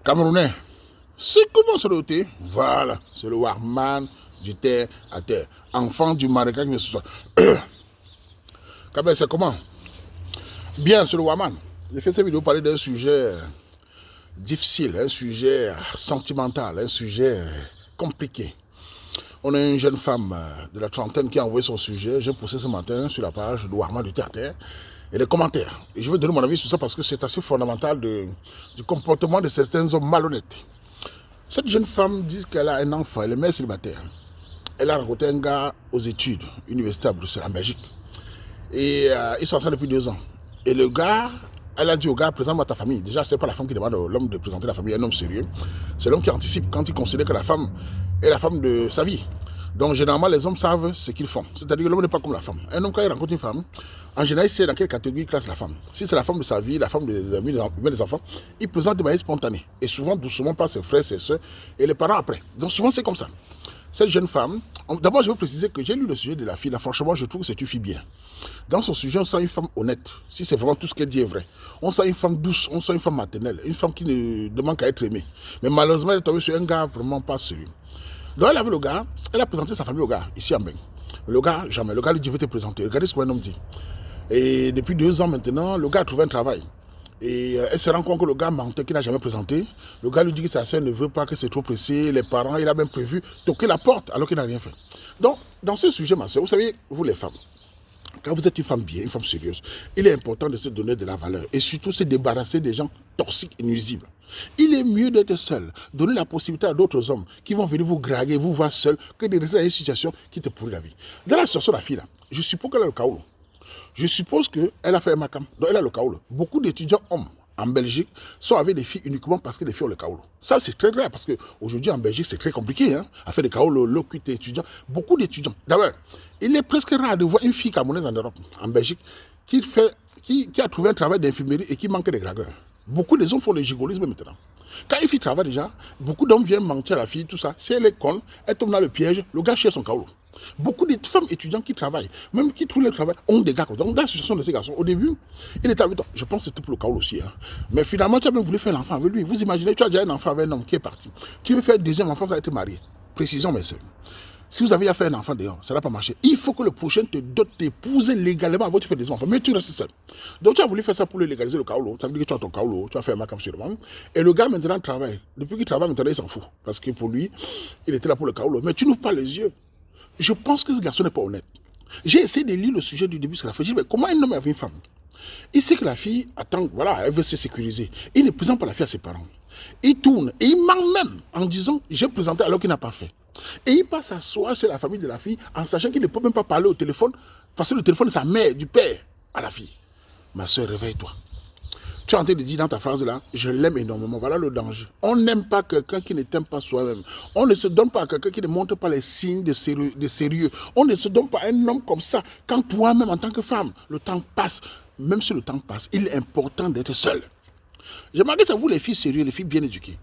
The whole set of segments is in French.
Camerounais, c'est comment se doter? Voilà, c'est le Warman du terre à terre. Enfant du marécage qui me soit. Kabé, c'est comment? Bien, c'est le Warman. J'ai fait cette vidéo pour parler d'un sujet difficile, un sujet sentimental, un sujet compliqué. On a une jeune femme de la trentaine qui a envoyé son sujet. J'ai posté ce matin sur la page de Warman du terre à terre. Et les commentaires. Et je veux donner mon avis sur ça parce que c'est assez fondamental du comportement de certains hommes malhonnêtes. Cette jeune femme dit qu'elle a un enfant, elle est mère célibataire. Elle a rencontré un gars aux études, université à Bruxelles, en Belgique. Et ils sont ensemble depuis 2 ans. Et le gars, elle a dit au gars, présente-moi ta famille. Déjà, c'est pas la femme qui demande à l'homme de présenter la famille, un homme sérieux. C'est l'homme qui anticipe quand il considère que la femme est la femme de sa vie. Donc, généralement, les hommes savent ce qu'ils font. C'est-à-dire que l'homme n'est pas comme la femme. Un homme, quand il rencontre une femme, en général, il sait dans quelle catégorie il classe la femme. Si c'est la femme de sa vie, la femme des amis, des enfants, il présente de manière spontanée. Et souvent, doucement, par ses frères, ses soeurs et les parents après. Donc, souvent, c'est comme ça. Cette jeune femme, d'abord, je veux préciser que j'ai lu le sujet de la fille. Là, franchement, je trouve que c'est une fille bien. Dans son sujet, on sent une femme honnête. Si c'est vraiment tout ce qu'elle dit est vrai. On sent une femme douce, on sent une femme maternelle, une femme qui ne demande qu'à être aimée. Mais malheureusement, elle est tombée sur un gars vraiment pas sérieux. Donc elle a vu le gars, elle a présenté sa famille au gars, ici à Mbeng. Le gars, jamais. Le gars lui dit, je vais te présenter. Regardez ce qu'un homme dit. Et depuis 2 ans maintenant, le gars a trouvé un travail. Et elle se rend compte que le gars mentait, qu'il n'a jamais présenté. Le gars lui dit que sa soeur ne veut pas, que c'est trop pressé. Les parents, il a même prévu toquer la porte alors qu'il n'a rien fait. Donc, dans ce sujet, ma soeur, vous savez, vous les femmes, quand vous êtes une femme bien, une femme sérieuse, il est important de se donner de la valeur et surtout se débarrasser des gens toxiques et nuisibles. Il est mieux d'être seul, donner la possibilité à d'autres hommes qui vont venir vous draguer, vous voir seul, que de rester dans une situation qui te pourrit la vie. Dans la situation de la fille, là, je suppose qu'elle a le kaolo. Je suppose qu'elle a fait un macam, donc elle a le kaolo. Beaucoup d'étudiants hommes en Belgique sont avec des filles uniquement parce que les filles ont le kaolo. Ça, c'est très grave parce qu'aujourd'hui en Belgique, c'est très compliqué. Hein, à faire des kaolo, l'occulté étudiants. Beaucoup d'étudiants. D'abord, il est presque rare de voir une fille camerounaise en Europe, en Belgique, qui a trouvé un travail d'infirmerie et qui manque de dragueurs. Beaucoup des hommes font le gigolisme maintenant. Quand une fille travaille déjà, beaucoup d'hommes viennent mentir à la fille, tout ça. Si elle est conne, elle tombe dans le piège, le gars cherche son kaolo. Beaucoup de femmes étudiantes qui travaillent, même qui trouvent le travail, ont des gars comme ça. Donc, dans la situation de ces garçons, au début, il était avec toi. Je pense que c'était pour le kaolo aussi. Hein. Mais finalement, tu as même voulu faire l'enfant avec lui. Vous imaginez, tu as déjà un enfant avec un homme qui est parti. Tu veux faire un deuxième enfant, ça va être marié. Précision, mes soeurs. Si vous avez à faire un enfant dehors, ça ne va pas marcher. Il faut que le prochain te dote d'épouser légalement avant que tu fasses des enfants. Mais tu restes seul. Donc tu as voulu faire ça pour le légaliser le kaolo. Ça veut dire que tu as ton kaolo, tu as fait un macam sur le ventre. Et le gars maintenant travaille. Depuis qu'il travaille, maintenant il s'en fout. Parce que pour lui, il était là pour le kaolo. Mais tu n'ouvres pas les yeux. Je pense que ce garçon n'est pas honnête. J'ai essayé de lire le sujet du début sur la fin. Je dis, mais comment un homme avait une femme? Il sait que la fille attend, voilà, elle veut se sécuriser. Il ne présente pas la fille à ses parents. Il tourne et il ment même en disant, j'ai présenté alors qu'il n'a pas fait. Et il passe à s'asseoir chez la famille de la fille en sachant qu'il ne peut même pas parler au téléphone parce que le téléphone est sa mère, du père à la fille. Ma soeur, réveille-toi. Tu es en train de dire dans ta phrase là, je l'aime énormément, voilà le danger. On n'aime pas quelqu'un qui ne t'aime pas soi-même. On ne se donne pas à quelqu'un qui ne montre pas les signes de sérieux. On ne se donne pas à un homme comme ça. Quand toi-même, en tant que femme, le temps passe, même si le temps passe, il est important d'être seul. J'aimerais que ça vous les filles sérieuses, les filles bien éduquées.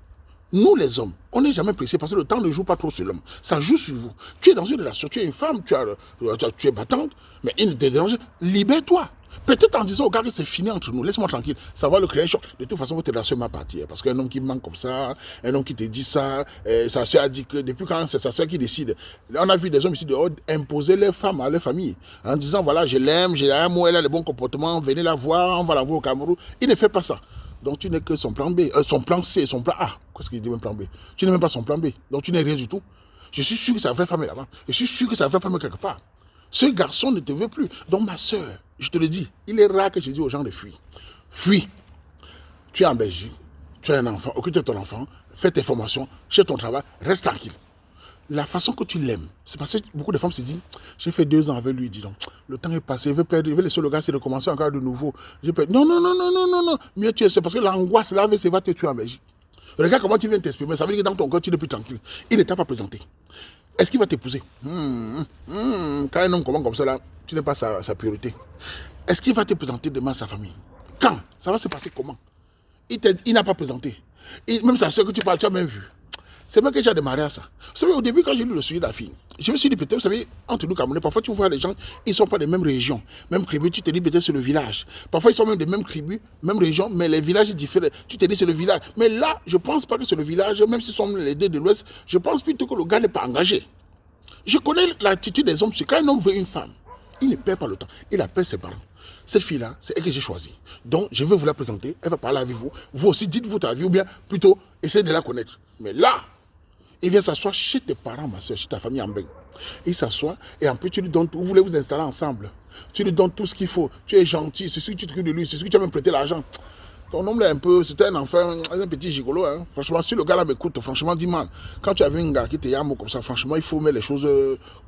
Nous les hommes, on n'est jamais pressé parce que le temps ne joue pas trop sur l'homme. Ça joue sur vous. Tu es dans une relation, tu es une femme, tu es battante, mais il ne te dérange. Libère-toi. Peut-être en disant au gars que c'est fini entre nous, laisse-moi tranquille. Ça va le créer un choc. De toute façon, votre relation va partir. Parce qu'un homme qui manque comme ça, un homme qui te dit ça, sa soeur a dit que depuis quand c'est sa soeur qui décide. On a vu des hommes ici dehors imposer leurs femmes à leur famille en disant voilà, je l'aime, j'ai un mot, elle a le bon comportement, venez la voir, on va la voir au Cameroun. Il ne fait pas ça. Donc tu n'es que son plan B, son plan C, son plan A. Qu'est-ce qu'il dit même plan B? Tu n'es même pas son plan B. Donc tu n'es rien du tout. Je suis sûr que sa vraie femme est là-bas. Je suis sûr que sa vraie femme est quelque part. Ce garçon ne te veut plus. Donc ma soeur, je te le dis, il est rare que je dis aux gens de fuir. Fuis. Tu es en Belgique, tu as un enfant, occupe ton enfant, fais tes formations, chez ton travail, reste tranquille. La façon que tu l'aimes, c'est parce que beaucoup de femmes se disent, j'ai fait 2 ans avec lui, dis donc, le temps est passé, il veut laisser le gars, c'est de commencer encore de nouveau. Non, non, non, non, non, non, non, mieux tu es, c'est parce que l'angoisse, là, va te tuer en Belgique. Regarde comment tu viens t'exprimer, ça veut dire que dans ton cœur, tu n'es plus tranquille. Il ne t'a pas présenté. Est-ce qu'il va t'épouser? Quand un homme commence comme ça, là, tu n'es pas sa priorité. Est-ce qu'il va te présenter demain à sa famille? Quand? Ça va se passer comment? Il n'a pas présenté. Même sa soeur que tu parles, tu as même vu. C'est moi qui j'ai démarré à ça. Vous savez, au début, quand j'ai lu le sujet de la fille, je me suis dit, peut-être, vous savez, entre nous, Camerounais, parfois tu vois les gens, ils ne sont pas des mêmes régions, même tribus, tu te dis peut-être c'est le village. Parfois, ils sont même des mêmes tribus, même régions, mais les villages sont différents. Tu te dis c'est le village. Mais là, je ne pense pas que c'est le village, même s'ils sont les deux de l'Ouest, je pense plutôt que le gars n'est pas engagé. Je connais l'attitude des hommes, c'est quand un homme veut une femme, il ne perd pas le temps, il appelle ses parents. Cette fille-là, c'est elle que j'ai choisie. Donc, je vais vous la présenter, elle va parler avec vous. Vous aussi, dites-vous ta vie, ou bien plutôt, essayez de la connaître. Mais là, il vient s'asseoir chez tes parents, ma soeur, chez ta famille en bain. Il s'assoit et en plus, tu lui donnes tout. Vous voulez vous installer ensemble. Tu lui donnes tout ce qu'il faut. Tu es gentil, c'est ce que tu te crées de lui, c'est ce que tu as même prêté l'argent. Ton homme là un peu, c'était un enfant, un petit gigolo. Hein. Franchement, si le gars là m'écoute, franchement, dis mal. Quand tu as vu un gars qui te yamo comme ça, franchement, il faut mettre les choses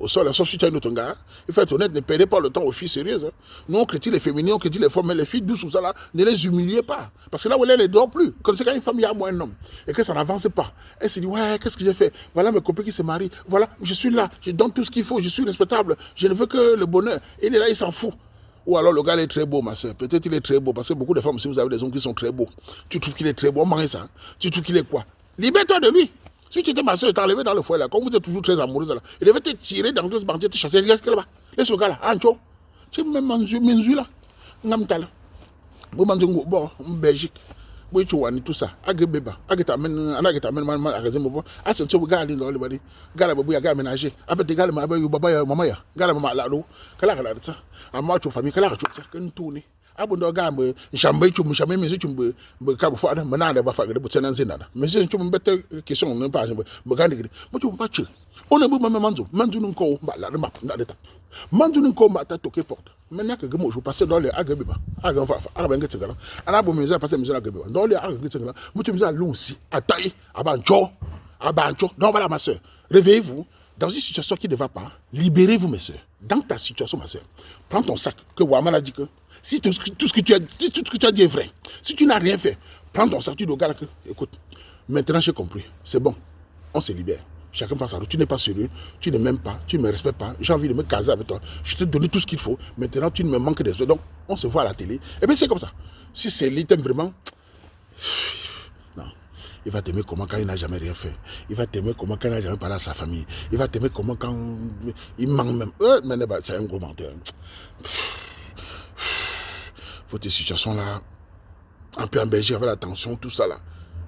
au sol. Sauf si tu as une autre gars, il faut être honnête, ne perdez pas le temps aux filles sérieuses. Hein. Nous, on critique les féminines, on critique les femmes, mais les filles douces ou ça là, ne les humiliez pas. Parce que là où elle ne dort plus. Quand c'est quand une femme, il y a moins un homme. Et que ça n'avance pas. Elle se dit, ouais, qu'est-ce que j'ai fait? Voilà mes copains qui se marient. Voilà, je suis là, je donne tout ce qu'il faut, je suis respectable. Je ne veux que le bonheur. Et il est là, il s'en fout. Ou alors le gars est très beau, ma soeur. Peut-être il est très beau. Parce que beaucoup de femmes, si vous avez des hommes qui sont très beaux, tu trouves qu'il est très beau, on mange ça. Hein? Tu trouves qu'il est quoi? Libère-toi de lui. Si tu étais ma soeur, t'enlevé dans le foyer là, comme vous êtes toujours très amoureuse là, il devait te tirer dans deux bandiers, te chasser. Regarde là-bas. Laisse le gars là, Ancho. Tu me menzu là. Ngamtala. Vous mangez bon, en Belgique. Oui, tu vois, tout ça. Agébéba. Agétamen, agétamen, man, agézemo. Ah, c'est tout, gars, dans le body. Gala, babou, gars, ménager. Après, des gars, ma baby, baba, maman, ya. Gala, maman, là, l'eau. Kala, ça. À moi, tu famille, kala, tu sais, qu'un tourné. Abondo gambe, chambe, tu me chambe, mais tu me cabo fada, manada, bafa, de boutena zinada. Mais si tu me bête question, non pas, me gagner. Mais tu me pas tuer. On a beau manzo, manzo non ko, la map, dans l'état. Manzo non ko, ma tête, ok, porte. Maintenant que je passe dans les agabeba, agafa, agabenga tigala. Un abo mais passer mes agabeba. Dans les agabeba tigala, moi tu me dis à l'oussi, à taille, à banjo, non voilà ma soeur. Réveillez-vous. Dans une situation qui ne va pas, libérez-vous, mes soeurs. Dans ta situation, ma soeur, prends ton sac, que Waman a dit que si tout ce que tu as dit est vrai, si tu n'as rien fait, prends ton sac, tu dois regarder que, écoute, maintenant j'ai compris, c'est bon, on se libère. Chacun passe à l'autre, tu n'es pas sérieux, tu ne m'aimes pas, tu ne me respectes pas, j'ai envie de me caser avec toi, je te donne tout ce qu'il faut, maintenant tu ne me manques d'esprit, donc on se voit à la télé, et bien c'est comme ça. Si c'est lui, t'aime vraiment, non. Il va t'aimer comment quand il n'a jamais rien fait. Il va t'aimer comment quand il n'a jamais parlé à sa famille. Il va t'aimer comment quand il manque même. Mais c'est un gros menteur. Faut tes situations-là, un peu en Belgique avec la tension, tout ça là.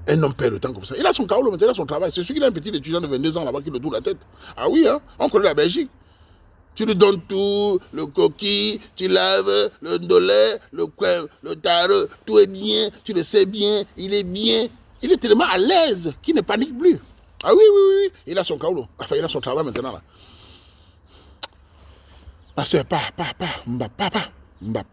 Un homme perd le temps comme ça. Il a son carreau, maintenant, il a son travail. C'est sûr qu'il a un petit étudiant de 22 ans là-bas qui le tourne la tête. Ah oui, hein, on connaît la Belgique. Tu lui donnes tout, le coquille, tu laves, le dolé, le coin, le tarot, tout est bien, tu le sais bien, il est bien. Il est tellement à l'aise qu'il ne panique plus. Ah oui, oui, oui, il a son carreau. Enfin, il a son travail maintenant là. Ma soeur, papa, mbap.